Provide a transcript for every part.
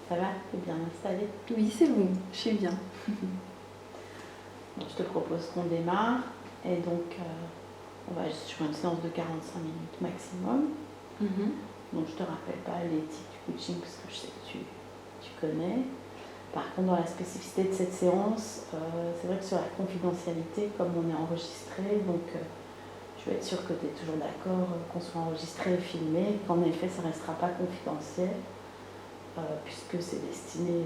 Ça va? T'es bien installé? Oui, c'est bon, je suis bien. Bon, je te propose qu'on démarre. Et donc, on va sur une séance de 45 minutes maximum. Donc, je te rappelle pas l'éthique du coaching parce que je sais que tu connais. Par contre, dans la spécificité de cette séance, c'est vrai que sur la confidentialité, comme on est enregistré, donc je veux être sûre que tu es toujours d'accord qu'on soit enregistré et filmé, qu'en effet, ça ne restera pas confidentiel, puisque c'est destiné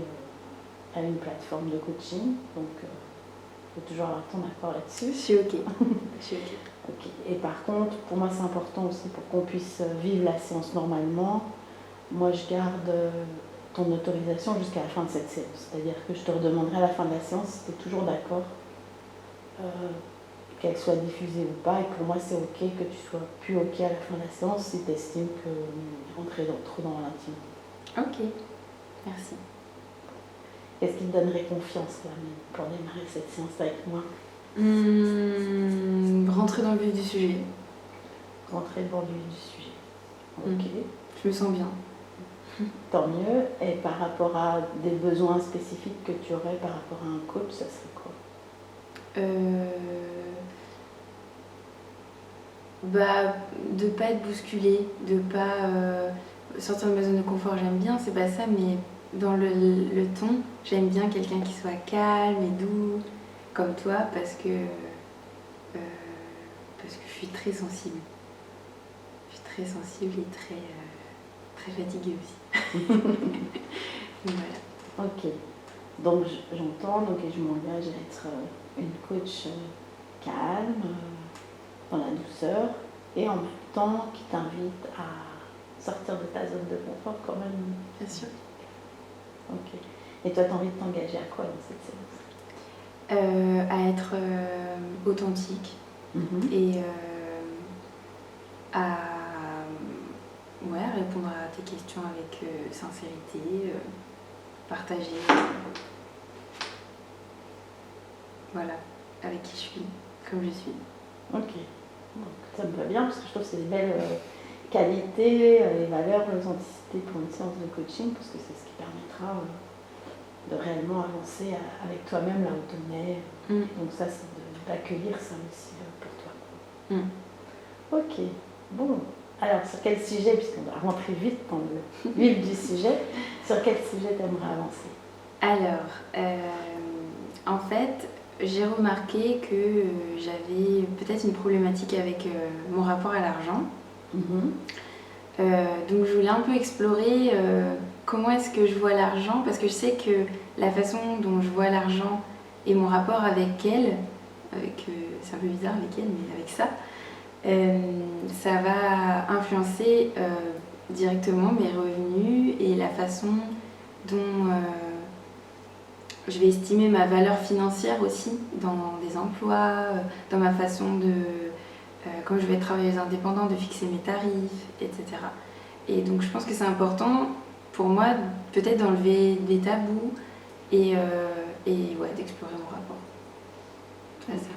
à une plateforme de coaching. Donc, il faut toujours avoir ton accord là-dessus. Je suis OK. Je suis OK. Ok. Et par contre, pour moi, c'est important aussi pour qu'on puisse vivre la séance normalement. Moi, je garde ton autorisation jusqu'à la fin de cette séance. C'est-à-dire que je te redemanderai à la fin de la séance si tu es toujours d'accord qu'elle soit diffusée ou pas. Et pour moi, c'est OK que tu sois plus OK à la fin de la séance si tu estimes qu'on est rentré trop dans l'intime. OK, merci. Qu'est-ce qui te donnerait confiance là, pour démarrer cette séance avec moi? Rentrer dans le vif du sujet. Rentrer dans le vif du sujet. OK. Je me sens bien. Tant mieux. Et par rapport à des besoins spécifiques que tu aurais par rapport à un coach, ça serait quoi? De pas être bousculée, de pas sortir de ma zone de confort, j'aime bien, c'est pas ça, mais dans le ton, j'aime bien quelqu'un qui soit calme et doux, comme toi, parce que je suis très sensible. Je suis très sensible et très fatiguée aussi. Voilà. Ok. Donc j'entends, donc, et je m'engage à être une coach calme, dans la douceur, et en même temps qui t'invite à sortir de ta zone de confort quand même. Bien sûr. Ok. Et toi, tu as envie de t'engager à quoi dans cette séance? À être authentique et à répondre à tes questions avec sincérité, partager voilà, avec qui je suis, comme je suis. Ok. Donc, ça me va bien parce que je trouve que c'est des belles qualités, les valeurs, l'authenticité pour une séance de coaching parce que c'est ce qui permettra de réellement avancer avec toi-même là où tu en es. Donc ça, c'est d'accueillir ça aussi pour toi. Ok. Bon. Alors, sur quel sujet, puisqu'on doit rentrer vite dans le vif du sujet, sur quel sujet tu aimerais avancer? Alors, en fait, j'ai remarqué que j'avais peut-être une problématique avec mon rapport à l'argent. Donc je voulais un peu explorer comment est-ce que je vois l'argent, parce que je sais que la façon dont je vois l'argent et mon rapport avec elle, c'est un peu bizarre avec elle, mais avec ça, ça va influencer directement mes revenus et la façon dont je vais estimer ma valeur financière aussi dans des emplois, dans ma façon de, quand je vais être travailleuse indépendante, de fixer mes tarifs, etc. Et donc je pense que c'est important pour moi peut-être d'enlever des tabous et d'explorer mon rapport à ça.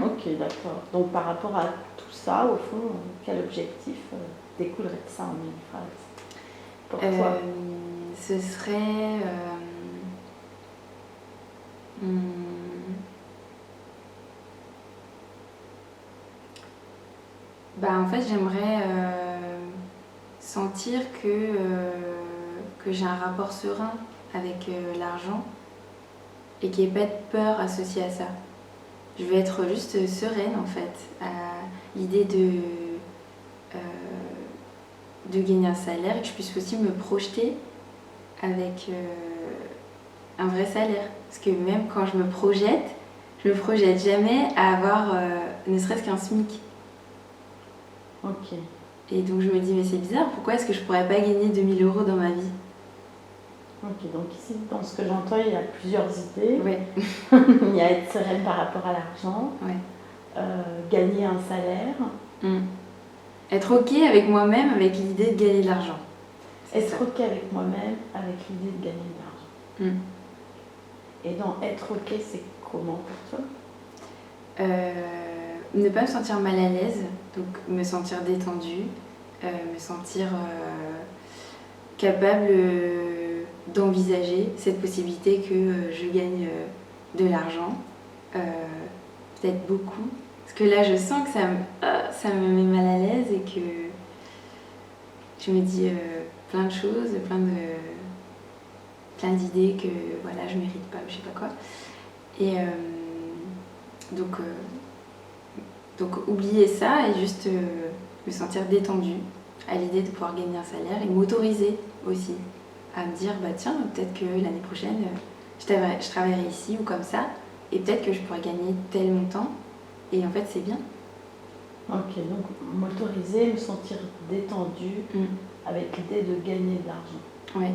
Ok, d'accord. Donc par rapport à tout ça, au fond, quel objectif découlerait de ça en une phrase pour toi? Ce serait... en fait, j'aimerais sentir que j'ai un rapport serein avec l'argent et qu'il n'y ait pas de peur associée à ça. Je veux être juste sereine en fait à l'idée de gagner un salaire et que je puisse aussi me projeter avec un vrai salaire. Parce que même quand je me projette jamais à avoir ne serait-ce qu'un SMIC. Ok. Et donc je me dis, mais c'est bizarre, pourquoi est-ce que je pourrais pas gagner 2000 € dans ma vie? Ok, donc ici, dans ce que j'entends, il y a plusieurs idées. Ouais. Il y a être sereine par rapport à l'argent, gagner un salaire. Être ok avec moi-même, avec l'idée de gagner de l'argent. Être ok avec moi-même, avec l'idée de gagner de l'argent. Et dans être ok, c'est comment pour toi? Ne pas me sentir mal à l'aise, donc me sentir détendue me sentir capable d'envisager cette possibilité que je gagne de l'argent, peut-être beaucoup. Parce que là, je sens que ça me met mal à l'aise et que je me dis plein de choses, plein d'idées que voilà, je mérite pas, je sais pas quoi. Et donc oublier ça et juste me sentir détendue à l'idée de pouvoir gagner un salaire et m'autoriser aussi à me dire bah tiens, peut-être que l'année prochaine je travaillerai ici ou comme ça et peut-être que je pourrais gagner tel montant et en fait c'est bien. Ok, donc m'autoriser, me sentir détendue avec l'idée de gagner de l'argent. Ouais.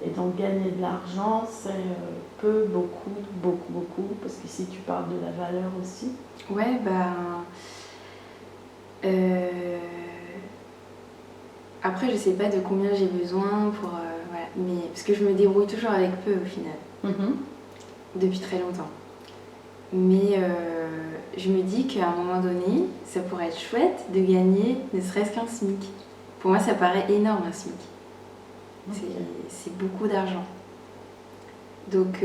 Et donc gagner de l'argent, c'est peu, beaucoup, beaucoup, beaucoup, parce qu'ici tu parles de la valeur aussi. Ouais, après je sais pas de combien j'ai besoin pour... voilà. Mais, parce que je me débrouille toujours avec peu au final, depuis très longtemps. Mais je me dis qu'à un moment donné, ça pourrait être chouette de gagner ne serait-ce qu'un SMIC. Pour moi ça paraît énorme un SMIC. Okay. C'est beaucoup d'argent. Donc,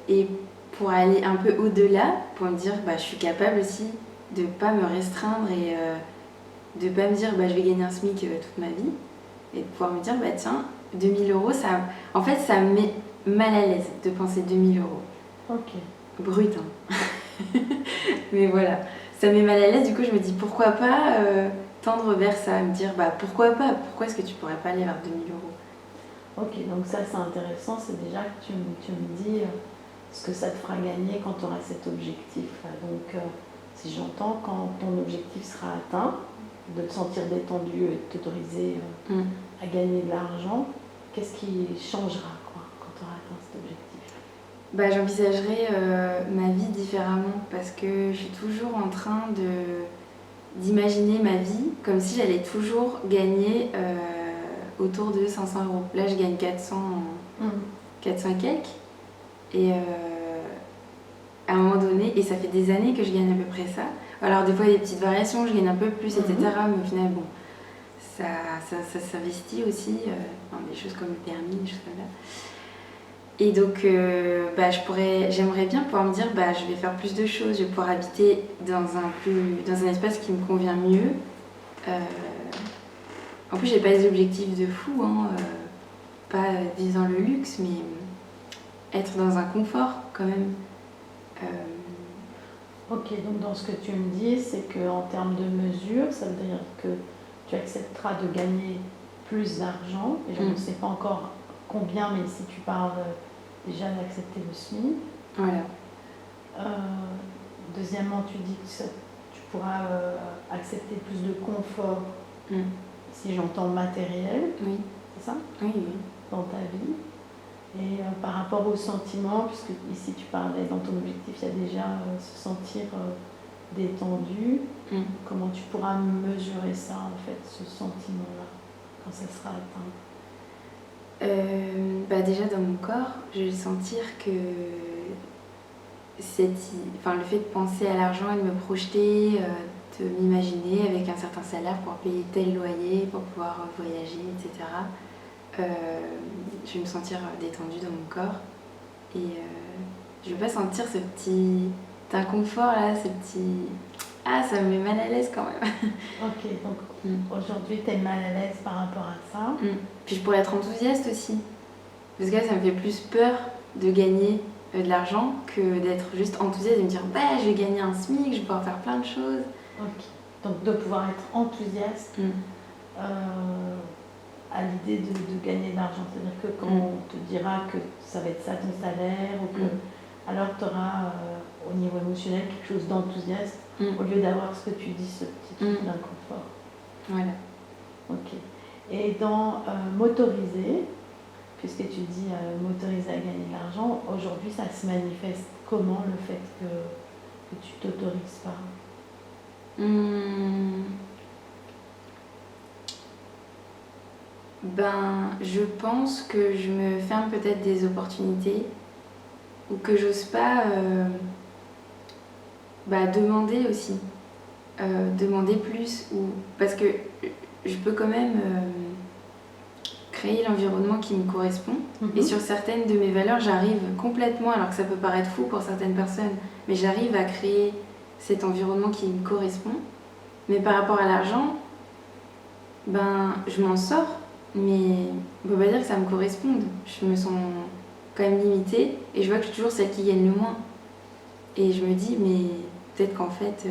et pour aller un peu au-delà, pour me dire bah, je suis capable aussi de ne pas me restreindre et de ne pas me dire bah, je vais gagner un SMIC toute ma vie. Et de pouvoir me dire bah, tiens, 2000 €, en fait ça me met mal à l'aise de penser 2000 €. Ok. Brut, hein. Mais voilà, ça me met mal à l'aise, du coup je me dis pourquoi pas tendre vers ça, me dire bah, pourquoi pas, pourquoi est-ce que tu pourrais pas aller vers 2000 €. Ok, donc ça c'est intéressant, c'est déjà que tu me dis ce que ça te fera gagner quand tu auras cet objectif. Donc si j'entends, quand ton objectif sera atteint, de te sentir détendu et de t'autoriser à gagner de l'argent, qu'est-ce qui changera quoi, quand tu auras atteint cet objectif? Bah, j'envisagerai ma vie différemment parce que je suis toujours en train d'imaginer ma vie comme si j'allais toujours gagner autour de 500 €. Là, je gagne 400 et quelques. Et à un moment donné, et ça fait des années que je gagne à peu près ça. Alors, des fois, il y a des petites variations, je gagne un peu plus, etc. Mais au final, bon, ça s'investit aussi dans des choses comme le permis, des choses comme ça. Et donc, j'aimerais bien pouvoir me dire, bah, je vais faire plus de choses, je vais pouvoir habiter dans un espace qui me convient mieux. En plus, j'ai pas des objectifs de fou, hein, pas vivre dans le luxe, mais être dans un confort quand même. Ok, donc dans ce que tu me dis, c'est qu'en termes de mesure, ça veut dire que tu accepteras de gagner plus d'argent, et je ne sais pas encore combien, mais si tu parles déjà d'accepter le SMIC. Voilà. Deuxièmement, tu dis que tu pourras accepter plus de confort, si j'entends matériel, c'est ça? Oui. Dans ta vie. Et par rapport au sentiment, puisque ici tu parlais dans ton objectif, il y a déjà se sentir détendu, comment tu pourras mesurer ça en fait, ce sentiment-là, quand ça sera atteint? Déjà dans mon corps, je vais sentir que le fait de penser à l'argent et de me projeter, de m'imaginer avec un certain salaire pour payer tel loyer, pour pouvoir voyager, etc. Je vais me sentir détendue dans mon corps et je ne vais pas sentir ce petit inconfort là, ce petit... Ah, ça me met mal à l'aise quand même. Ok, donc aujourd'hui tu es mal à l'aise par rapport à ça. Puis je pourrais être enthousiaste aussi, parce que là ça me fait plus peur de gagner de l'argent que d'être juste enthousiaste et me dire bah je vais gagner un SMIC, je vais pouvoir faire plein de choses. Ok, donc de pouvoir être enthousiaste à l'idée de gagner de l'argent. C'est-à-dire que quand on te dira que ça va être ça ton salaire, ou que, alors tu auras au niveau émotionnel quelque chose d'enthousiaste, au lieu d'avoir ce que tu dis, ce petit truc d'inconfort. Voilà. Ok. Et dans m'autoriser, puisque tu dis m'autoriser à gagner de l'argent, aujourd'hui ça se manifeste comment le fait que tu t'autorises pas? Je pense que je me ferme peut-être des opportunités ou que j'ose pas demander aussi, demander plus, ou parce que je peux quand même créer l'environnement qui me correspond. Et sur certaines de mes valeurs, j'arrive complètement, alors que ça peut paraître fou pour certaines personnes, mais j'arrive à créer cet environnement qui me correspond. Mais par rapport à l'argent, ben, je m'en sors, mais on peut pas dire que ça me corresponde. Je me sens quand même limitée et je vois que je suis toujours celle qui gagne le moins. Et je me dis, mais peut-être qu'en fait,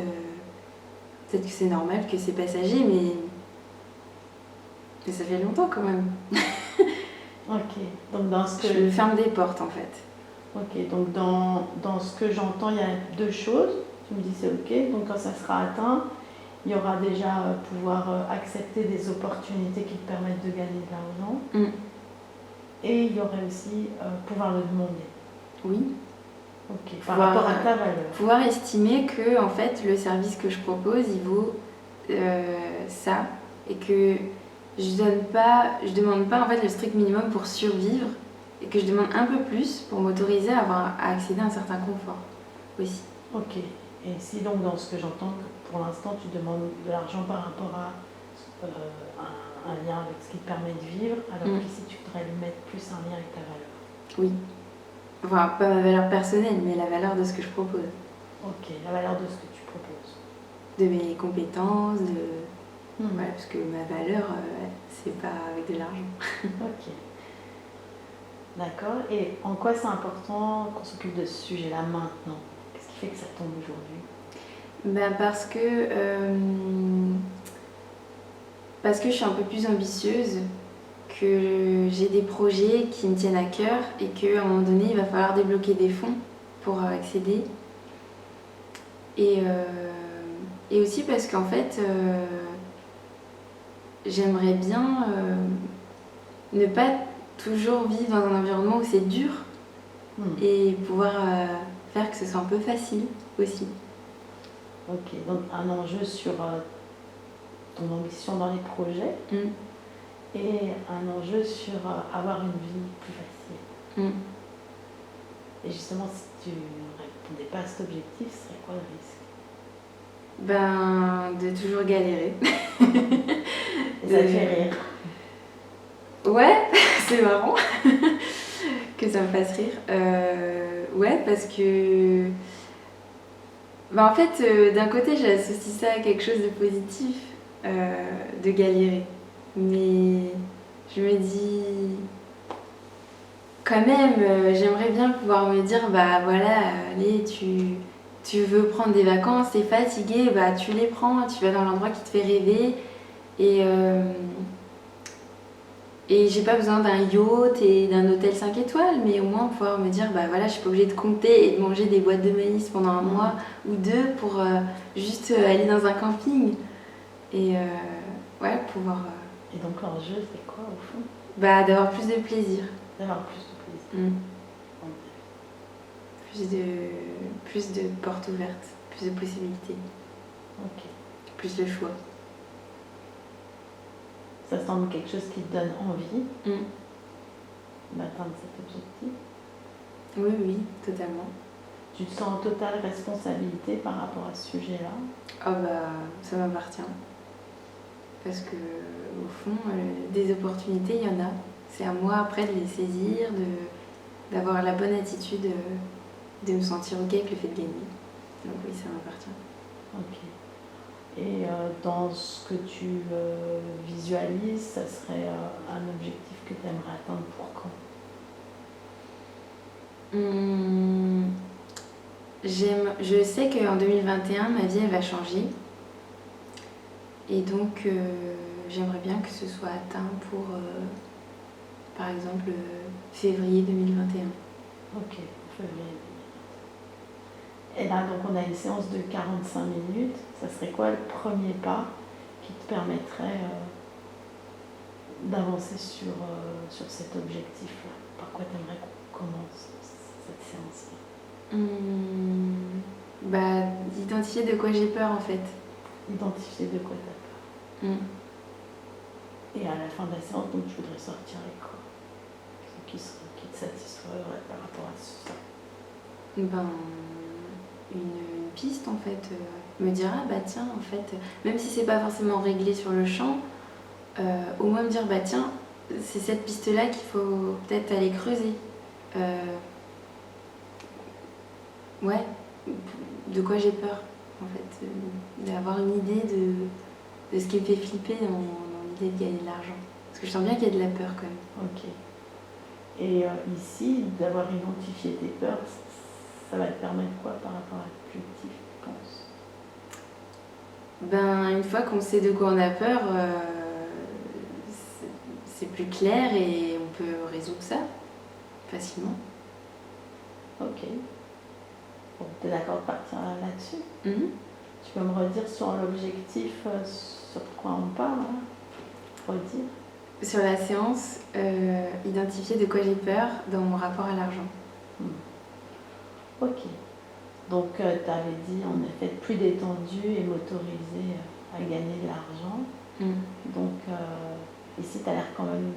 peut-être que c'est normal, que c'est passager, mais ça fait longtemps quand même. Ok, donc dans ce que... Je ferme des portes en fait. Ok, donc dans ce que j'entends, il y a deux choses. Tu me dis c'est ok, donc quand ça sera atteint, il y aura déjà pouvoir accepter des opportunités qui te permettent de gagner de l'argent. Et il y aurait aussi pouvoir le demander. Oui. Ok, par rapport à ta valeur. Pouvoir estimer que en fait, le service que je propose, il vaut ça. Et que je demande pas en fait le strict minimum pour survivre. Et que je demande un peu plus pour m'autoriser à accéder à un certain confort aussi. Ok. Et si donc dans ce que j'entends, pour l'instant tu demandes de l'argent par rapport à un lien avec ce qui te permet de vivre, alors qu'ici tu voudrais lui mettre plus un lien avec ta valeur. Oui. Enfin, pas ma valeur personnelle, mais la valeur de ce que je propose. Ok, la valeur de ce que tu proposes. De mes compétences, voilà, parce que ma valeur, c'est pas avec de l'argent. Ok. D'accord. Et en quoi c'est important qu'on s'occupe de ce sujet-là maintenant? Qu'est-ce qui fait que ça tombe aujourd'hui? Ben parce que je suis un peu plus ambitieuse, que j'ai des projets qui me tiennent à cœur et qu'à un moment donné, il va falloir débloquer des fonds pour accéder. Et aussi parce qu'en fait, j'aimerais bien ne pas toujours vivre dans un environnement où c'est dur et pouvoir faire que ce soit un peu facile aussi. Ok, donc un enjeu sur ton ambition dans les projets et un enjeu sur avoir une vie plus facile. Et justement, si tu ne répondais pas à cet objectif, ce serait quoi le risque? Ben, de toujours galérer. Et ça te fait rire? Ouais, c'est marrant que ça me fasse rire. Ouais, parce que... Ben, en fait, d'un côté, j'associe ça à quelque chose de positif, de galérer. Mais je me dis... Quand même, j'aimerais bien pouvoir me dire, bah voilà, allez, tu veux prendre des vacances, t'es fatigué, bah tu les prends, tu vas dans l'endroit qui te fait rêver. Et j'ai pas besoin d'un yacht et d'un hôtel 5 étoiles, mais au moins pouvoir me dire, bah voilà, je suis pas obligée de compter et de manger des boîtes de maïs pendant un mois ou deux pour juste aller dans un camping. Et ouais, pouvoir... Et donc l'enjeu, c'est quoi au fond? Bah d'avoir plus de plaisir. D'avoir plus de plaisir. Plus de portes ouvertes, plus de possibilités. Ok. Plus de choix. Ça semble quelque chose qui te donne envie d'atteindre cet objectif? Oui, oui, totalement. Tu te sens en totale responsabilité par rapport à ce sujet-là? Ah bah, ça m'appartient. Parce que, au fond, des opportunités, il y en a. C'est à moi après de les saisir, d'avoir la bonne attitude, de me sentir ok avec le fait de gagner. Donc oui, ça m'appartient. Ok. Et dans ce que tu visualises, ça serait un objectif que tu aimerais atteindre pour quand? Je sais qu'en 2021, ma vie elle va changer. Et donc, j'aimerais bien que ce soit atteint pour, par exemple, février 2021. Ok, février 2021. Et là, donc, on a une séance de 45 minutes. Ça serait quoi le premier pas qui te permettrait d'avancer sur cet objectif-là? Par quoi tu aimerais qu'on commence cette séance-là? Bah, d'identifier de quoi j'ai peur en fait. Identifier de quoi tu as peur. Et à la fin de la séance, donc, je voudrais sortir avec quoi? Ce qui te satisferait par rapport à ça? Ben, une piste en fait. Me dire, ah bah tiens, en fait, même si c'est pas forcément réglé sur le champ, au moins me dire, bah tiens, c'est cette piste-là qu'il faut peut-être aller creuser. Ouais, de quoi j'ai peur, en fait. D'avoir une idée de ce qui me fait flipper dans l'idée de gagner de l'argent. Parce que je sens bien qu'il y a de la peur quand même. Ok. Et ici, d'avoir identifié tes peurs, ça va te permettre quoi par rapport à l'objectif, tu penses? Ben, une fois qu'on sait de quoi on a peur, c'est plus clair et on peut résoudre ça facilement. Ok. Bon, t'es d'accord de partir là-dessus? Mhm. Tu peux me redire sur l'objectif, sur quoi on parle, hein? Redire. Sur la séance, identifier de quoi j'ai peur dans mon rapport à l'argent. Ok. Donc, tu avais dit en effet être plus détendu et m'autoriser à gagner de l'argent. Donc, ici, tu as l'air quand même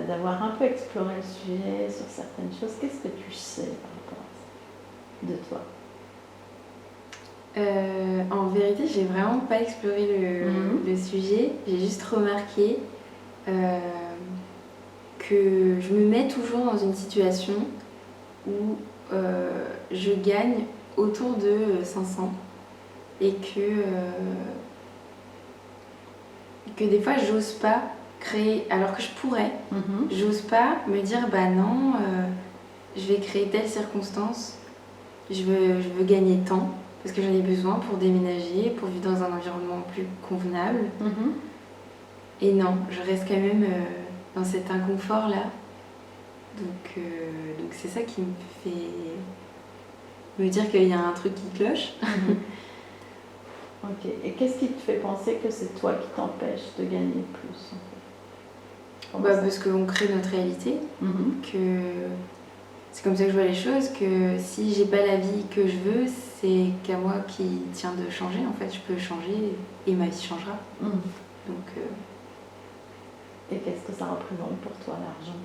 d'avoir un peu exploré le sujet sur certaines choses. Qu'est-ce que tu sais par rapport à ça, de toi? En vérité, j'ai vraiment pas exploré le sujet. J'ai juste remarqué que je me mets toujours dans une situation où je gagne autour de 500 et que des fois j'ose pas créer, alors que je pourrais, j'ose pas me dire bah non, je vais créer telle circonstance, je veux gagner tant parce que j'en ai besoin pour déménager, pour vivre dans un environnement plus convenable. Et non, je reste quand même dans cet inconfort là. Donc c'est ça qui me fait me dire qu'il y a un truc qui cloche. Ok. Et qu'est-ce qui te fait penser que c'est toi qui t'empêche de gagner plus en fait? Parce qu'on crée notre réalité, que c'est comme ça que je vois les choses, que si j'ai pas la vie que je veux, c'est qu'à moi qui tient de changer. En fait, je peux changer et ma vie changera. Donc, et qu'est-ce que ça représente pour toi l'argent?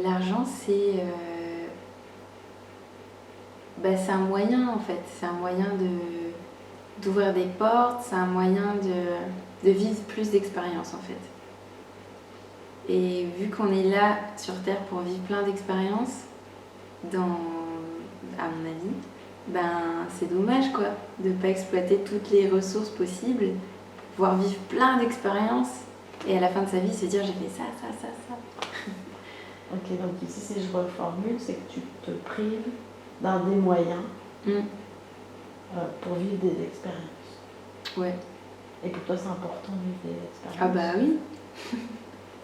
L'argent, c'est un moyen en fait. C'est un moyen d'ouvrir des portes, c'est un moyen de vivre plus d'expériences en fait. Et vu qu'on est là sur Terre pour vivre plein d'expériences, à mon avis, c'est dommage quoi, de ne pas exploiter toutes les ressources possibles, pouvoir vivre plein d'expériences et à la fin de sa vie se dire j'ai fait ça. Ok, donc ici si je reformule, c'est que tu te prives d'un des moyens pour vivre des expériences. Ouais. Et pour toi c'est important de vivre des expériences? Ah bah oui.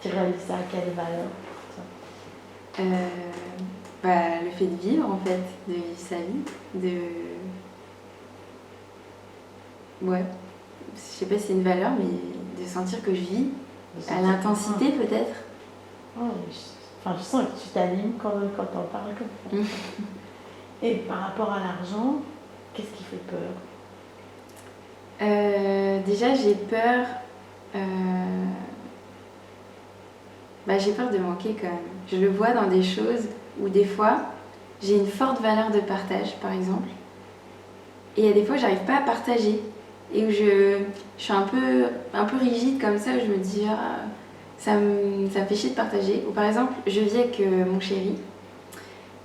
Tu réalises ça à quelle valeur pour toi? Le fait de vivre en fait, de vivre sa vie, ouais, je sais pas si c'est une valeur, mais de sentir que je vis à l'intensité peut-être. Je sens que tu t'animes quand on parle comme ça. Et par rapport à l'argent, qu'est-ce qui fait peur? Déjà j'ai peur j'ai peur de manquer quand même. Je le vois dans des choses où des fois j'ai une forte valeur de partage par exemple et il y a des fois j'arrive pas à partager et où je suis un peu rigide comme ça, où je me dis ça me fait chier de partager. Ou par exemple je vis avec mon chéri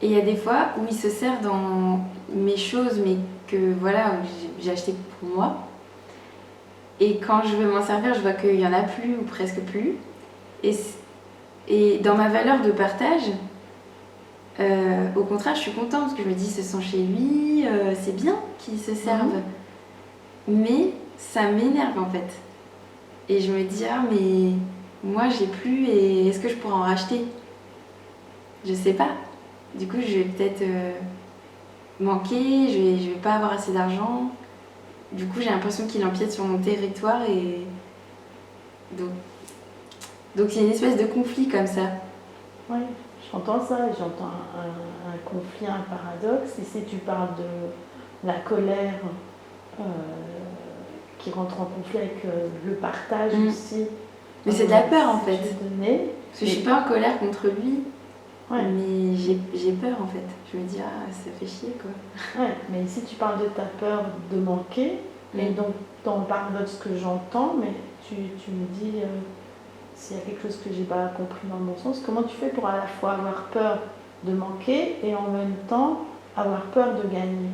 et il y a des fois où il se sert dans mes choses mais que voilà j'ai acheté pour moi et quand je veux m'en servir je vois qu'il y en a plus ou presque plus et dans ma valeur de partage, au contraire, je suis contente parce que je me dis, ce sont chez lui, c'est bien qu'ils se servent. Mais ça m'énerve en fait. Et je me dis, mais moi j'ai plus et est-ce que je pourrais en racheter? Je sais pas. Du coup, je vais peut-être manquer, je vais pas avoir assez d'argent. Du coup, j'ai l'impression qu'il empiète sur mon territoire et donc c'est une espèce de conflit comme ça. Oui, j'entends ça, j'entends un conflit, un paradoxe. Ici, tu parles de la colère qui rentre en conflit avec le partage aussi. Mais c'est de la peur en fait. Parce que je suis pas en colère contre lui, mais j'ai peur en fait. Je me dis, ça fait chier quoi. Ouais, mais ici, tu parles de ta peur de manquer, Et donc, dans le paradoxe que j'entends, mais tu me dis s'il y a quelque chose que j'ai pas compris dans le bon sens, comment tu fais pour à la fois avoir peur de manquer et en même temps avoir peur de gagner?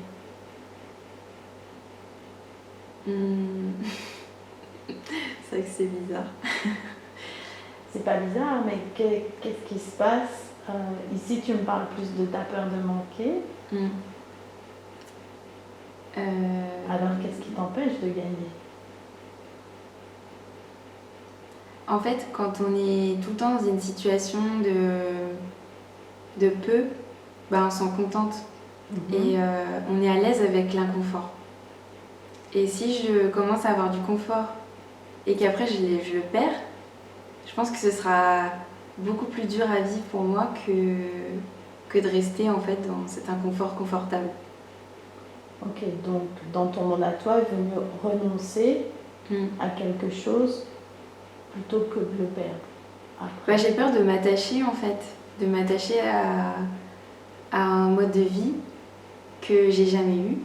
C'est vrai que c'est bizarre. C'est pas bizarre, mais qu'est-ce qui se passe? Ici, tu me parles plus de ta peur de manquer. Alors, qu'est-ce qui t'empêche de gagner? En fait, quand on est tout le temps dans une situation de peu, on s'en contente. Et on est à l'aise avec l'inconfort. Et si je commence à avoir du confort et qu'après je le perds, je pense que ce sera beaucoup plus dur à vivre pour moi que de rester en fait dans cet inconfort confortable. Ok, donc dans ton monde à toi, il vaut mieux renoncer à quelque chose plutôt que de le perdre. J'ai peur de m'attacher en fait, de m'attacher à un mode de vie que j'ai jamais eu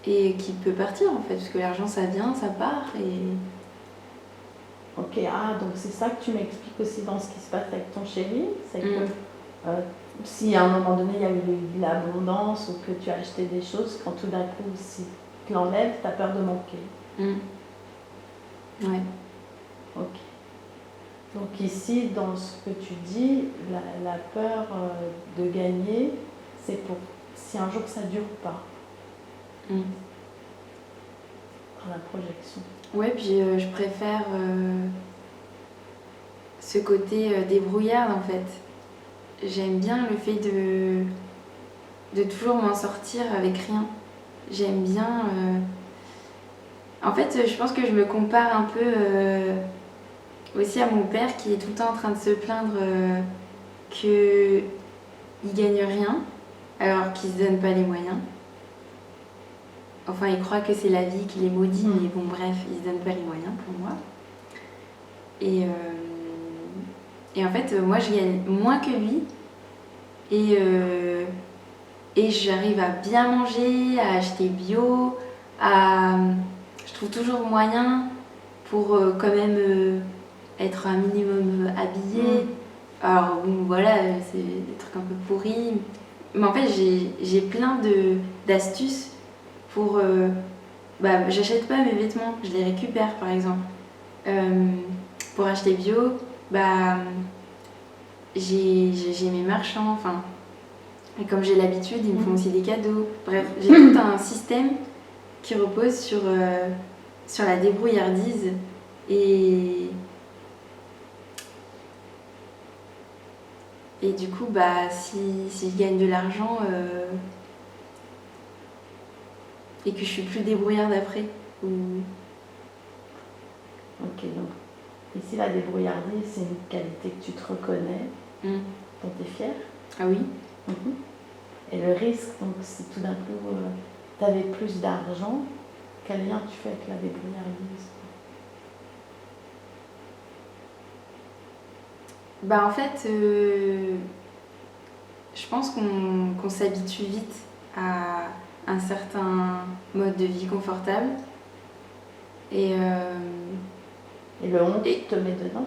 et qui peut partir en fait, parce que l'argent ça vient, ça part et... Ok, donc c'est ça que tu m'expliques aussi dans ce qui se passe avec ton chéri, c'est que si à un moment donné il y a eu de l'abondance ou que tu as acheté des choses, quand tout d'un coup si tu l'enlèves, tu as peur de manquer. Ouais. Ok. Donc ici, dans ce que tu dis, la peur de gagner, c'est pour si un jour ça ne dure pas. Dans la projection. Ouais, puis je préfère ce côté débrouillard en fait. J'aime bien le fait de toujours m'en sortir avec rien. J'aime bien... En fait, je pense que je me compare un peu aussi à mon père qui est tout le temps en train de se plaindre qu'il gagne rien alors qu'il se donne pas les moyens. Enfin, il croit que c'est la vie qui les maudit, mais bon, bref, il se donne pas les moyens pour moi. Et en fait, moi, je gagne moins que lui. Et j'arrive à bien manger, à acheter bio, je trouve toujours moyen pour quand même être un minimum habillée. Alors bon, voilà, c'est des trucs un peu pourris. Mais en fait, j'ai plein d'astuces pour... j'achète pas mes vêtements, je les récupère par exemple. Pour acheter bio, j'ai mes marchands, enfin... Et comme j'ai l'habitude, ils me font aussi des cadeaux. Bref, j'ai tout un système qui repose sur la débrouillardise. Et du coup, si je gagne de l'argent et que je suis plus débrouillarde après. Ok, donc ici la débrouillardise, c'est une qualité que tu te reconnais, dont tu es fière. Ah oui. Et le risque, donc si tout d'un coup tu avais plus d'argent, quel lien tu fais avec la débrouillardise? En fait, je pense qu'on s'habitue vite à un certain mode de vie confortable. Et le honte te met dedans?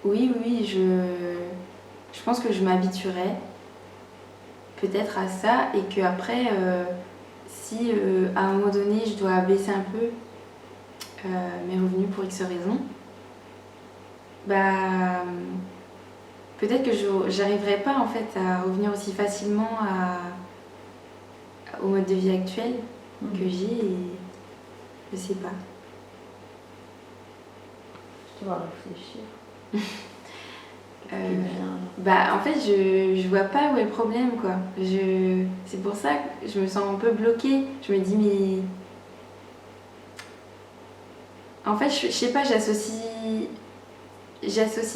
Oui, je pense que je m'habituerai peut-être à ça et qu'après, si à un moment donné je dois baisser un peu mes revenus pour X raisons, peut-être que j'arriverai pas en fait à revenir aussi facilement au mode de vie actuel que j'ai et je sais pas. Tu vas réfléchir. En fait, je vois pas où est le problème, quoi. C'est pour ça que je me sens un peu bloquée. Je me dis, mais... En fait, je sais pas, j'associe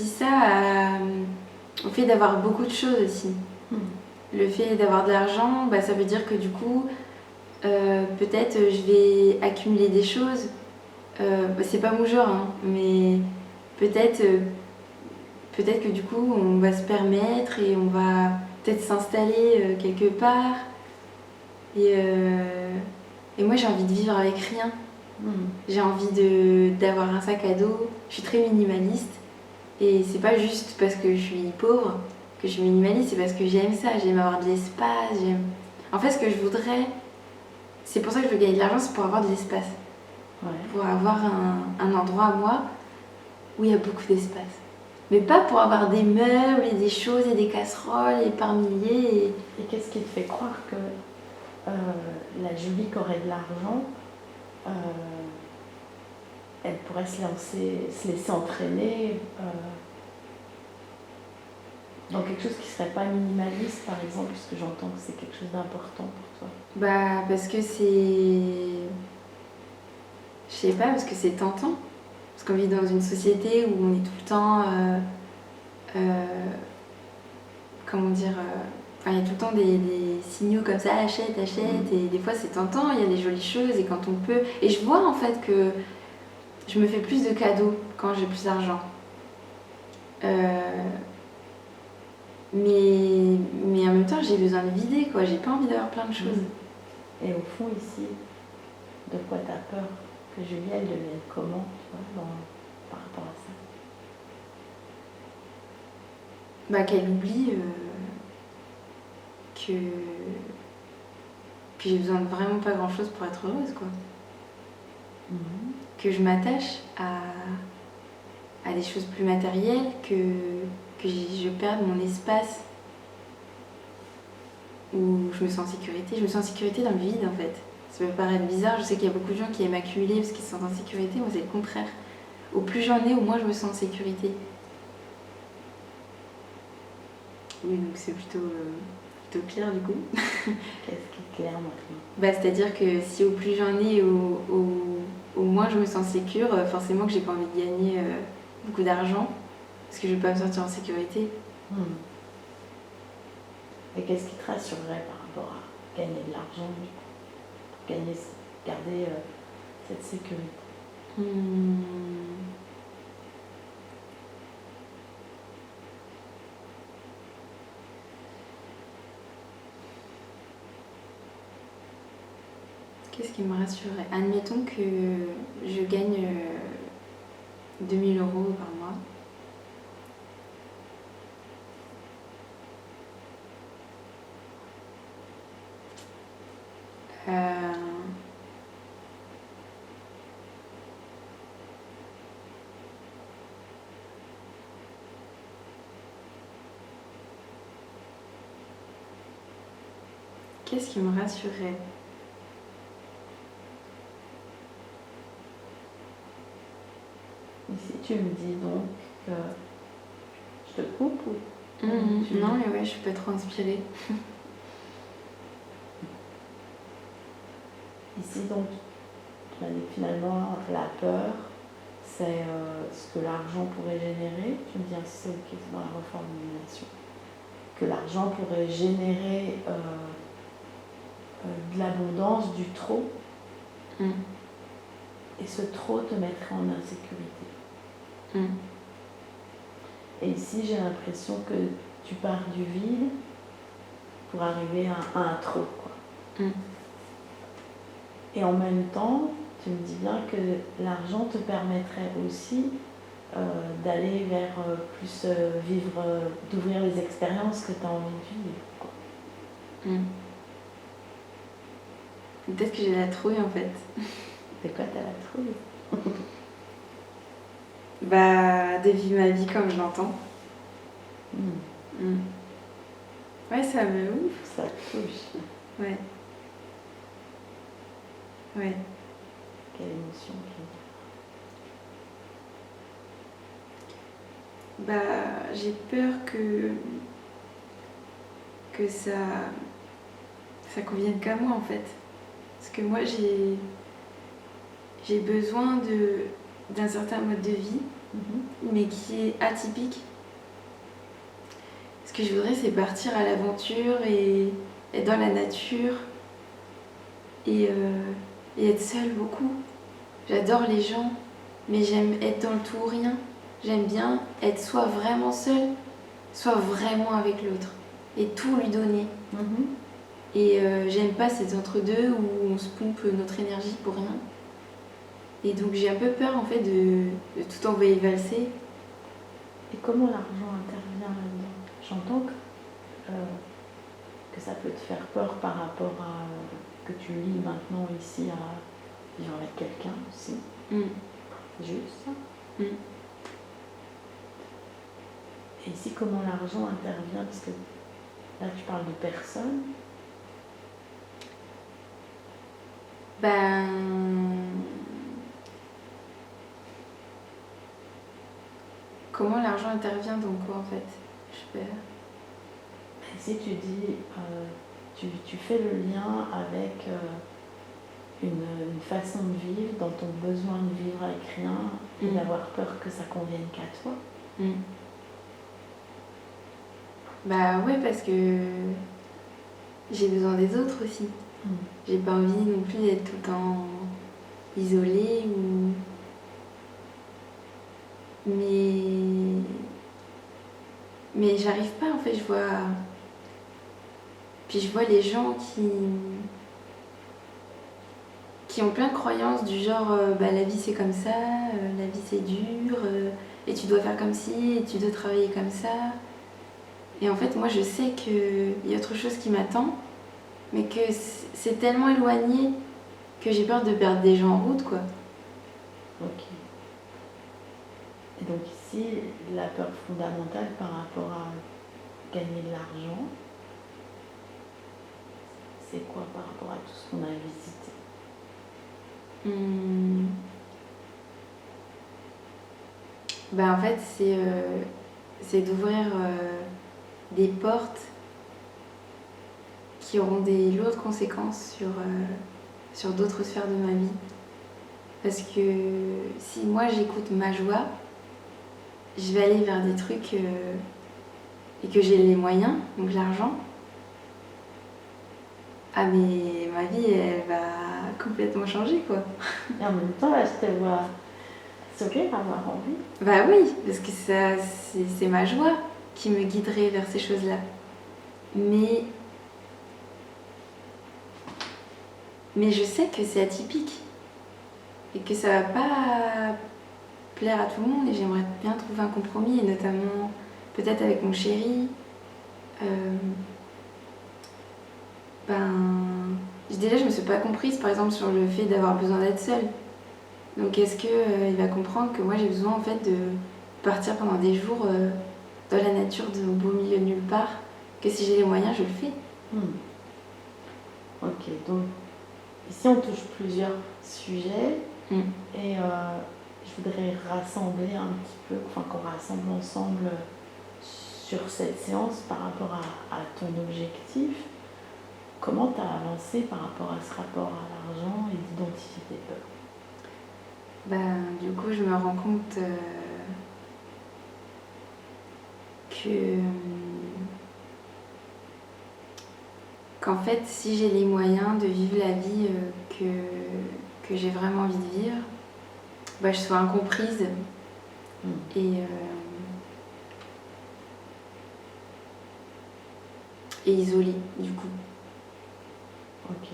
ça au fait d'avoir beaucoup de choses aussi. Le fait d'avoir de l'argent, ça veut dire que du coup, peut-être je vais accumuler des choses. C'est pas mon genre, hein, mais peut-être que du coup on va se permettre et on va peut-être s'installer quelque part et Et moi, j'ai envie de vivre avec rien. J'ai envie d'avoir un sac à dos. Je suis très minimaliste. Et c'est pas juste parce que je suis pauvre que je suis minimaliste, c'est parce que j'aime ça. J'aime avoir de l'espace. En fait, ce que je voudrais, c'est pour ça que je veux gagner de l'argent, c'est pour avoir de l'espace. Ouais. Pour avoir un endroit à moi où il y a beaucoup d'espace. Mais pas pour avoir des meubles et des choses et des casseroles et par milliers. Et qu'est-ce qui te fait croire que la Julie qui aurait de l'argent, elle pourrait se laisser entraîner dans quelque chose qui ne serait pas minimaliste, par exemple, puisque j'entends que c'est quelque chose d'important pour toi. Bah, parce que c'est... Je sais pas, parce que c'est tentant. Parce qu'on vit dans une société où on est tout le temps... comment dire il y a tout le temps des signaux comme ça, achète, et des fois c'est tentant, il y a des jolies choses, et quand on peut... Et je vois en fait que je me fais plus de cadeaux quand j'ai plus d'argent. Mais en même temps, j'ai besoin de vider, quoi. J'ai pas envie d'avoir plein de choses. Et au fond, ici, de quoi tu as peur que Julie, elle devienne comment, tu vois, par rapport à ça? Bah, qu'elle oublie que j'ai besoin de vraiment pas grand chose pour être heureuse, quoi. Que je m'attache à des choses plus matérielles, que je perde mon espace où je me sens en sécurité. Je me sens en sécurité dans le vide, en fait. Ça peut paraître bizarre, je sais qu'il y a beaucoup de gens qui aiment accumuler parce qu'ils se sentent en sécurité. Moi, c'est le contraire. Au plus j'en ai, au moins je me sens en sécurité. Oui, donc c'est plutôt clair, du coup. Qu'est-ce qui est clair maintenant? Bah, c'est-à-dire que si au plus j'en ai, au moins je me sens sécure, forcément que j'ai pas envie de gagner beaucoup d'argent, parce que je vais pas me sentir en sécurité. Et qu'est-ce qui te rassurerait par rapport à gagner de l'argent, pour garder cette sécurité? Qu'est-ce qui me rassurerait? Admettons que je gagne 2000 € par mois. Qu'est-ce qui me rassurerait? Et si tu me dis donc que je te coupe ou Non, mais ouais, je suis pas trop inspirée. Ici donc, tu m'as dit que finalement la peur, c'est ce que l'argent pourrait générer. Tu me dis ainsi, c'est ok, c'est dans la reformulation. Que l'argent pourrait générer de l'abondance, du trop. Et ce trop te mettrait en insécurité. Et ici, j'ai l'impression que tu pars du vide pour arriver à un trop, quoi. Et en même temps, tu me dis bien que l'argent te permettrait aussi d'aller vers plus vivre, d'ouvrir les expériences que tu as envie de vivre, quoi. Peut-être que j'ai la trouille, en fait. C'est quoi, t'as la trouille? Bah, de vivre ma vie comme je l'entends. Ouais, ça me ouf. Ça touche. Ouais. Ouais. Quelle émotion Bah, j'ai peur que ça convienne qu'à moi, en fait. Parce que moi, j'ai besoin d'un certain mode de vie, mais qui est atypique. Ce que je voudrais, c'est partir à l'aventure et être dans la nature et être seule beaucoup. J'adore les gens, mais j'aime être dans le tout ou rien. J'aime bien être soit vraiment seule, soit vraiment avec l'autre et tout lui donner. Et j'aime pas ces entre-deux où on se pompe notre énergie pour rien. Et donc j'ai un peu peur en fait de tout envoyer valser. Et comment l'argent intervient là-dedans? J'entends que ça peut te faire peur par rapport à que tu lis maintenant ici à vivre avec quelqu'un aussi. Juste ça. Et ici, comment l'argent intervient? Parce que là, tu parles de personnes. Ben... Comment l'argent intervient dans quoi en fait? Je sais pas. Si tu dis, tu fais le lien avec une façon de vivre, dans ton besoin de vivre avec rien et d'avoir peur que ça convienne qu'à toi. Bah ouais, parce que j'ai besoin des autres aussi. J'ai pas envie non plus d'être tout le temps isolée ou... Mais j'arrive pas en fait, je vois... Puis je vois les gens qui ont plein de croyances du genre la vie c'est comme ça, la vie c'est dur, et tu dois faire comme ci, et tu dois travailler comme ça. Et en fait moi je sais qu'il y a autre chose qui m'attend, mais que c'est tellement éloigné que j'ai peur de perdre des gens en route quoi. Ok. Et donc ici, la peur fondamentale par rapport à gagner de l'argent, c'est quoi par rapport à tout ce qu'on a visité? En fait, c'est d'ouvrir des portes qui auront des lourdes conséquences sur d'autres sphères de ma vie. Parce que si moi j'écoute ma joie, je vais aller vers des trucs et que j'ai les moyens, donc l'argent. Ah mais ma vie elle va complètement changer quoi. Et en même temps là je te vois sourire, avoir envie. Bah oui, parce que ça c'est ma joie qui me guiderait vers ces choses-là. Mais je sais que c'est atypique et que ça va pas plaire à tout le monde et j'aimerais bien trouver un compromis et notamment peut-être avec mon chéri. Déjà je me suis pas comprise par exemple sur le fait d'avoir besoin d'être seule. Donc est-ce qu'il va comprendre que moi j'ai besoin en fait de partir pendant des jours dans la nature au beau milieu de nulle part, que si j'ai les moyens je le fais. Ok, donc ici on touche plusieurs sujets et je voudrais rassembler un petit peu, enfin qu'on rassemble ensemble sur cette séance par rapport à ton objectif. Comment tu as avancé par rapport à ce rapport à l'argent et d'identifier tes peurs? Du coup je me rends compte qu'en fait si j'ai les moyens de vivre la vie que j'ai vraiment envie de vivre, je sois incomprise et isolée du coup. Ok,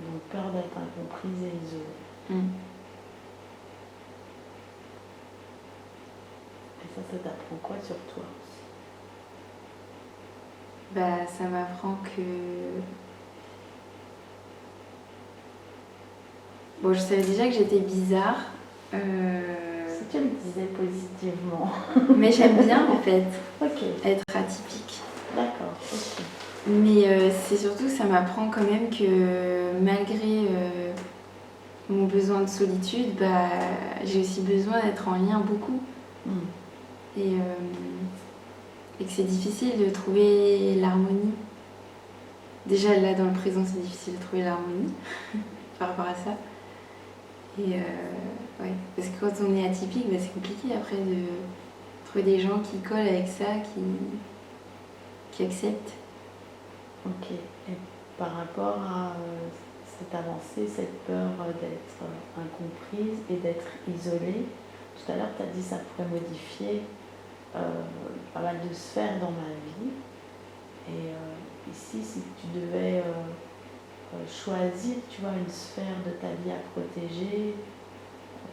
donc peur d'être incomprise et isolée. Et ça t'apprend quoi sur toi? Ça m'apprend que... Bon, je savais déjà que j'étais bizarre. Si tu le disais positivement. Mais j'aime bien en fait être atypique. D'accord, ok. Mais c'est surtout que ça m'apprend quand même que malgré mon besoin de solitude, j'ai aussi besoin d'être en lien beaucoup. Et que c'est difficile de trouver l'harmonie. Déjà là dans le présent c'est difficile de trouver l'harmonie par rapport à ça. Et parce que quand on est atypique, c'est compliqué après de trouver des gens qui collent avec ça, qui acceptent. Ok, et par rapport à cette avancée, cette peur d'être incomprise et d'être isolée, tout à l'heure tu as dit que ça pourrait modifier pas mal de sphères dans ma vie. Et ici, si tu devais choisir, tu vois, une sphère de ta vie à protéger,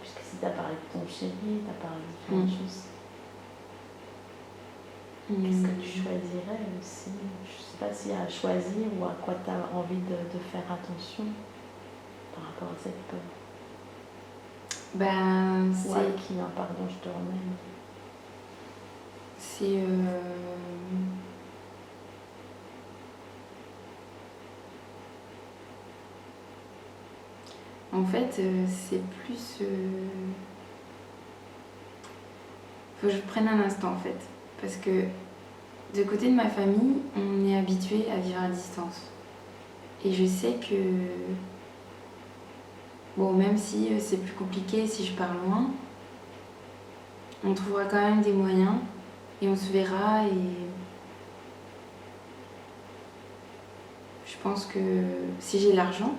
puisque si tu as parlé de ton chéri, tu as parlé de différentes choses, qu'est-ce que tu choisirais aussi? Je ne sais pas s'il y a à choisir ou à quoi tu as envie de faire attention par rapport à cette peur. Ou à qui, hein, pardon, je te remets. C'est... En fait, c'est plus... Faut que je prenne un instant, en fait. Parce que, de côté de ma famille, on est habitué à vivre à distance. Et je sais que... Bon, même si c'est plus compliqué si je pars loin, on trouvera quand même des moyens. Et on se verra et... Je pense que si j'ai l'argent,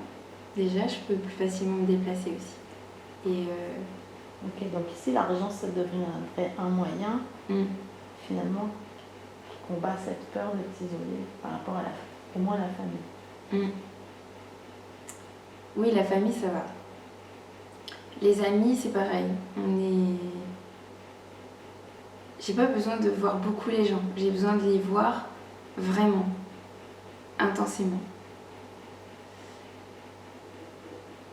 déjà, je peux plus facilement me déplacer aussi. Et Ok, donc ici, l'argent, ça devient un moyen, finalement, qui combat cette peur de t'isoler par rapport à au moins la famille. Oui, la famille, ça va. Les amis, c'est pareil. J'ai pas besoin de voir beaucoup les gens. J'ai besoin de les voir vraiment, intensément.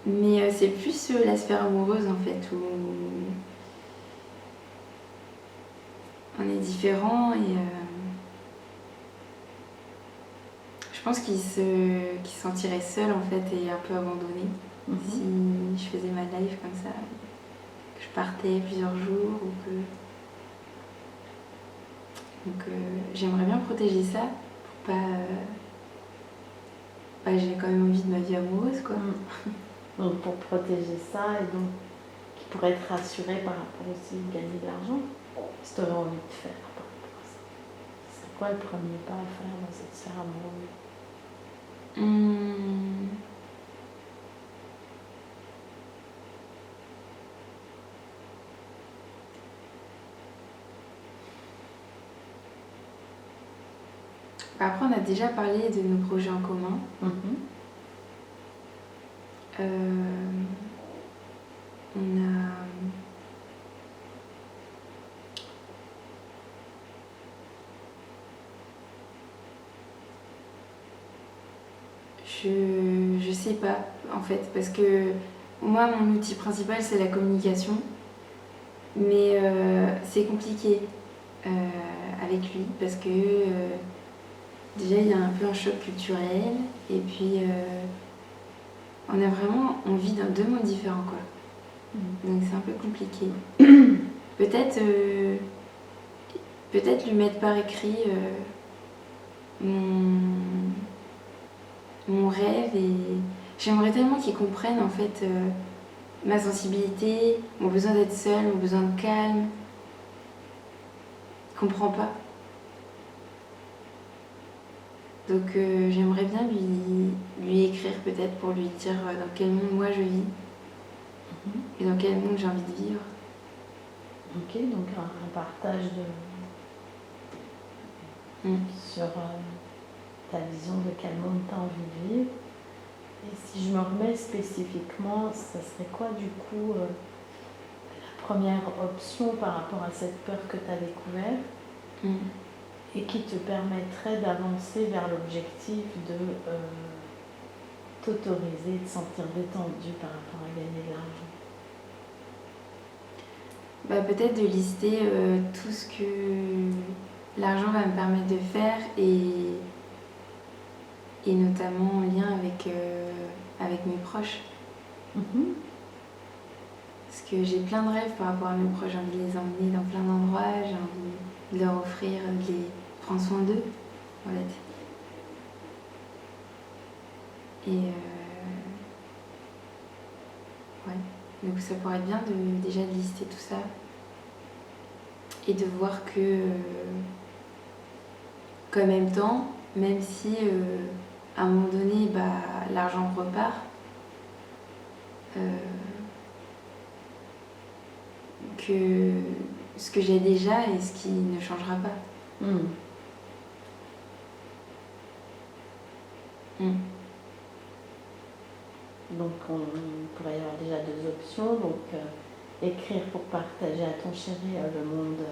Mais c'est plus la sphère amoureuse en fait, où on est différents et je pense qu'il se sentirait seul en fait et un peu abandonné si je faisais ma life comme ça, que je partais plusieurs jours ou que... Donc j'aimerais bien protéger ça pour pas... j'ai quand même envie de ma vie amoureuse quoi. Donc pour protéger ça et donc qui pourrait être rassuré par rapport aussi à gagner de l'argent, si tu aurais envie de faire par rapport à ça. C'est quoi le premier pas à faire dans cette sphère amoureuse? Après, on a déjà parlé de nos projets en commun. On a... Je sais pas, en fait, parce que moi, mon outil principal, c'est la communication. Mais c'est compliqué avec lui, parce que déjà, il y a un peu un choc culturel, et puis on vit dans deux mondes différents, quoi. Donc c'est un peu compliqué. Peut-être lui mettre par écrit mon rêve, et j'aimerais tellement qu'il comprenne en fait ma sensibilité, mon besoin d'être seule, mon besoin de calme. Il comprend pas. Donc j'aimerais bien lui écrire peut-être pour lui dire dans quel monde moi je vis et dans quel monde j'ai envie de vivre. Ok, donc un partage sur ta vision de quel monde tu as envie de vivre. Et si je me remets spécifiquement, ça serait quoi du coup la première option par rapport à cette peur que tu as découverte et qui te permettrait d'avancer vers l'objectif de t'autoriser, de sentir détendu par rapport à gagner de l'argent? Peut-être de lister tout ce que l'argent va me permettre de faire et notamment en lien avec mes proches. Parce que j'ai plein de rêves par rapport à mes proches, j'ai envie de les emmener dans plein d'endroits, j'ai envie de leur offrir, de les prendre soin d'eux, en fait. Et ouais, donc ça pourrait être bien déjà de lister tout ça et de voir que qu'en même temps, même si à un moment donné l'argent repart, que ce que j'ai déjà et ce qui ne changera pas. Donc on pourrait y avoir déjà 2 options. Donc écrire pour partager à ton chéri le monde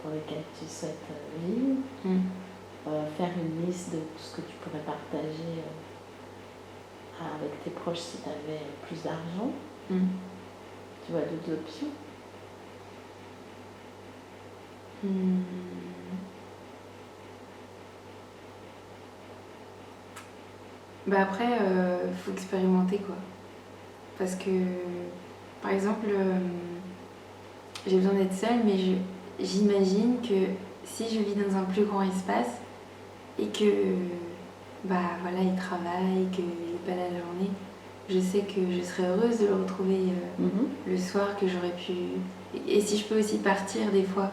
dans lequel tu souhaites vivre. Faire une liste de tout ce que tu pourrais partager avec tes proches si tu avais plus d'argent. Tu vois 2 options. Bah après, faut expérimenter quoi. Parce que, par exemple, j'ai besoin d'être seule, mais j'imagine que si je vis dans un plus grand espace et que, bah voilà, il travaille, qu'il n'est pas là la journée, je sais que je serais heureuse de le retrouver le soir, que j'aurais pu... Et si je peux aussi partir des fois,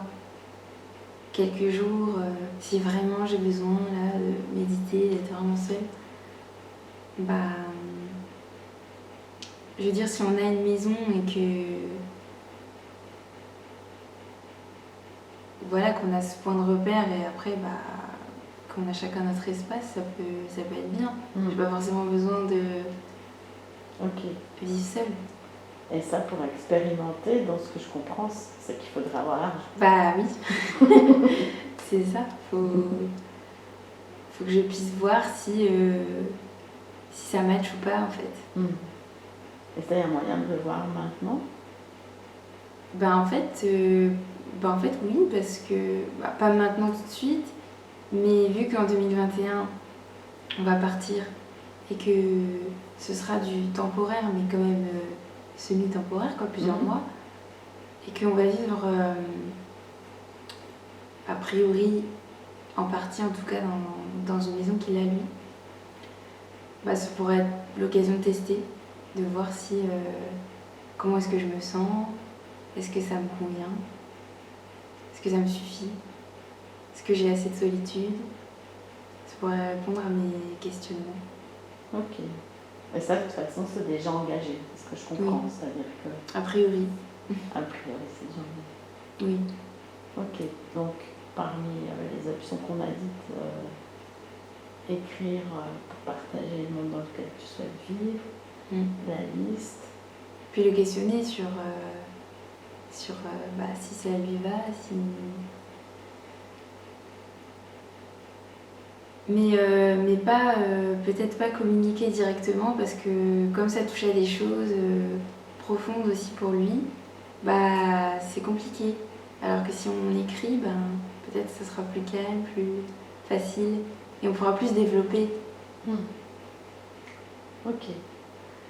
quelques jours, si vraiment j'ai besoin là, de méditer, d'être vraiment seule, bah... Je veux dire, si on a une maison et que... Voilà, qu'on a ce point de repère et après, bah... qu'on a chacun notre espace, ça peut être bien. J'ai pas forcément besoin de vivre seule. Et ça, pour expérimenter, dans ce que je comprends, c'est qu'il faudra avoir l'argent. Bah oui, c'est ça. Faut que je puisse voir si ça match ou pas en fait. Et ça, il y a moyen de le voir maintenant? En fait, oui, parce que, pas maintenant tout de suite, mais vu qu'en 2021, on va partir et que ce sera du temporaire, mais quand même semi-temporaire, quoi, plusieurs mois, et qu'on va vivre, a priori, en partie en tout cas, dans une maison qu'il a lui, ça pourrait être l'occasion de tester, de voir si comment est-ce que je me sens, est-ce que ça me convient, est-ce que ça me suffit, est-ce que j'ai assez de solitude. Ça pourrait répondre à mes questionnements. Ok. Et ça, de toute façon, c'est déjà engagé, c'est ce que je comprends, oui. C'est-à-dire que... A priori. A priori, c'est déjà engagé. Oui. Ok, donc parmi les options qu'on a dites, écrire pour partager le monde dans lequel tu souhaites vivre, la liste. Puis le questionner sur si ça lui va, si... Mais pas, peut-être pas communiquer directement parce que comme ça touche à des choses profondes aussi pour lui, c'est compliqué. Alors que si on écrit, peut-être ça sera plus calme, plus facile et on pourra plus développer. Ok.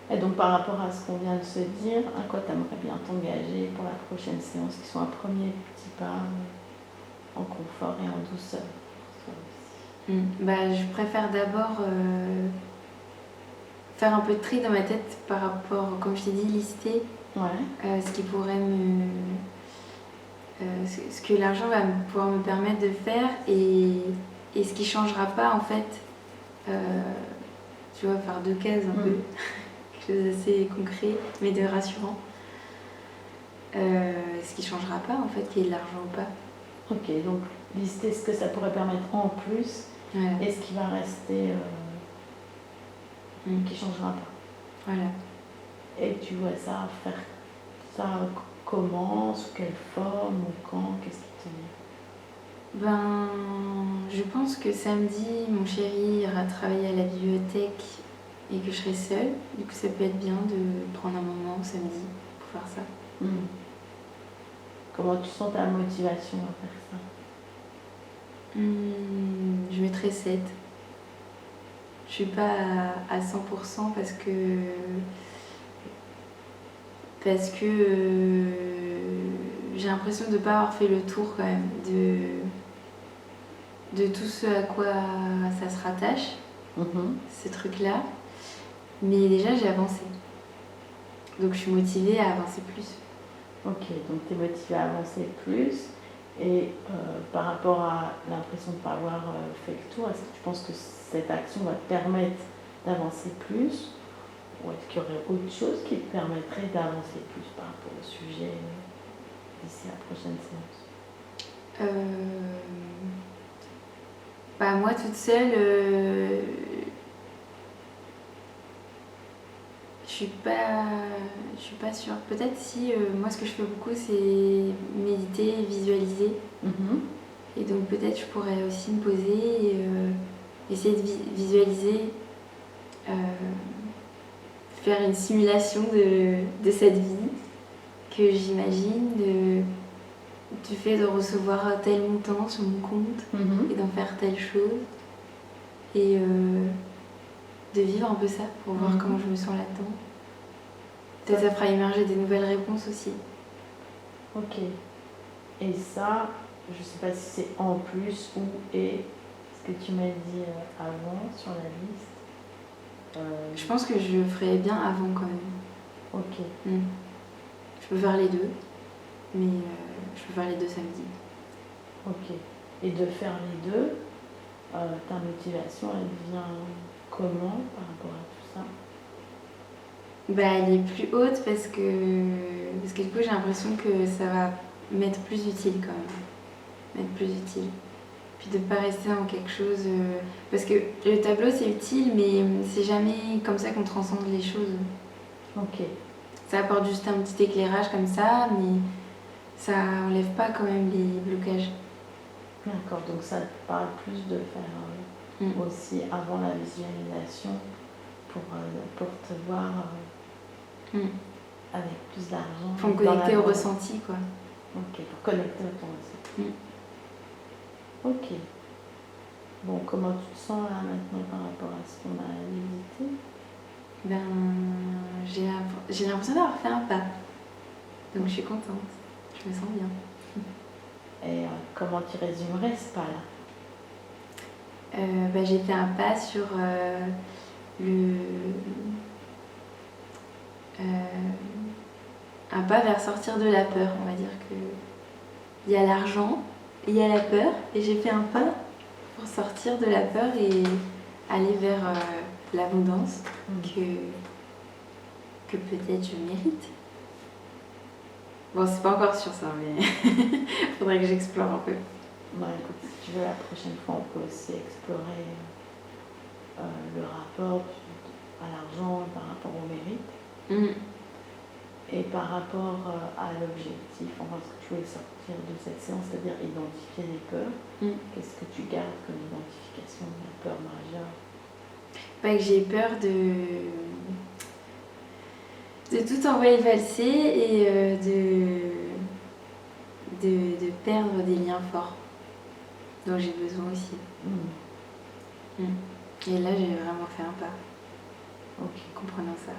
Et donc par rapport à ce qu'on vient de se dire, à quoi tu aimerais bien t'engager pour la prochaine séance, qui soit un premier petit pas en confort et en douceur? Je préfère d'abord faire un peu de tri dans ma tête par rapport, comme je t'ai dit, lister ce qui pourrait ce que l'argent va pouvoir me permettre de faire et ce qui ne changera pas en fait. Tu vois, faire 2 cases un peu, quelque chose d'assez concret mais de rassurant. Ce qui ne changera pas en fait, qu'il y ait de l'argent ou pas. Ok, donc lister ce que ça pourrait permettre en plus. Et ce qui va rester qui ne changera pas. Voilà. Et tu vois ça, faire ça comment, sous quelle forme ou quand, qu'est-ce qui te vient? Je pense que samedi, mon chéri ira travailler à la bibliothèque et que je serai seule. Du coup, ça peut être bien de prendre un moment samedi pour faire ça. Comment tu sens ta motivation à faire ça? Je mettrais 7. Je suis pas à 100% parce que j'ai l'impression de ne pas avoir fait le tour quand même de tout ce à quoi ça se rattache, ces trucs-là. Mais déjà, j'ai avancé. Donc, je suis motivée à avancer plus. Ok, donc tu es motivée à avancer plus. Et par rapport à l'impression de ne pas avoir fait le tour, est-ce que tu penses que cette action va te permettre d'avancer plus? Ou est-ce qu'il y aurait autre chose qui te permettrait d'avancer plus par rapport au sujet d'ici la prochaine séance? Moi, toute seule, suis pas sûre. Peut-être si moi ce que je fais beaucoup c'est méditer, visualiser. Et donc peut-être je pourrais aussi me poser et essayer de visualiser, faire une simulation de cette vie que j'imagine, du fait de recevoir tel montant sur mon compte et d'en faire telle chose. Et de vivre un peu ça pour voir comment je me sens là-dedans. Peut-être ça fera émerger des nouvelles réponses aussi. Ok. Et ça, je sais pas si c'est en plus ou et ce que tu m'as dit avant sur la liste. Je pense que je ferais bien avant quand même. Ok. Je peux faire les deux, mais je peux faire les deux samedi. Ok. Et de faire les deux, ta motivation, elle vient comment par rapport à tout ça? Bah, elle est plus haute parce que du coup j'ai l'impression que ça va m'être plus utile quand même. M'être plus utile. Puis de ne pas rester dans quelque chose... parce que le tableau c'est utile, mais c'est jamais comme ça qu'on transcende les choses. Ok. Ça apporte juste un petit éclairage comme ça, mais ça enlève pas quand même les blocages. D'accord, donc ça te parle plus de faire aussi avant la visualisation pour te voir avec plus d'argent. Pour me connecter au ressenti, quoi. Ok, pour connecter au ton ressenti. Ok. Bon, comment tu te sens là maintenant par rapport à ce qu'on a visité? J'ai l'impression d'avoir fait un pas. Donc je suis contente. Je me sens bien. Et comment tu résumerais ce pas-là? J'ai fait un pas sur un pas vers sortir de la peur. On va dire que il y a l'argent, il y a la peur, et j'ai fait un pas pour sortir de la peur et aller vers l'abondance que peut-être je mérite. Bon, c'est pas encore sûr ça, mais faudrait que j'explore un peu. Bah, écoute, si tu veux, la prochaine fois, on peut aussi explorer le rapport à l'argent par rapport au mérite et par rapport à l'objectif, enfin ce que tu voulais sortir de cette séance, c'est-à-dire identifier les peurs. Qu'est-ce que tu gardes comme identification de la peur majeure? Que j'ai peur de tout envoyer valser et de perdre des liens forts dont j'ai besoin aussi. Et là, j'ai vraiment fait un pas. Comprenant ça.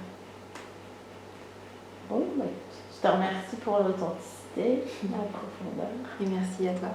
Bon, bah, je te remercie pour l'authenticité, la profondeur. Et merci à toi.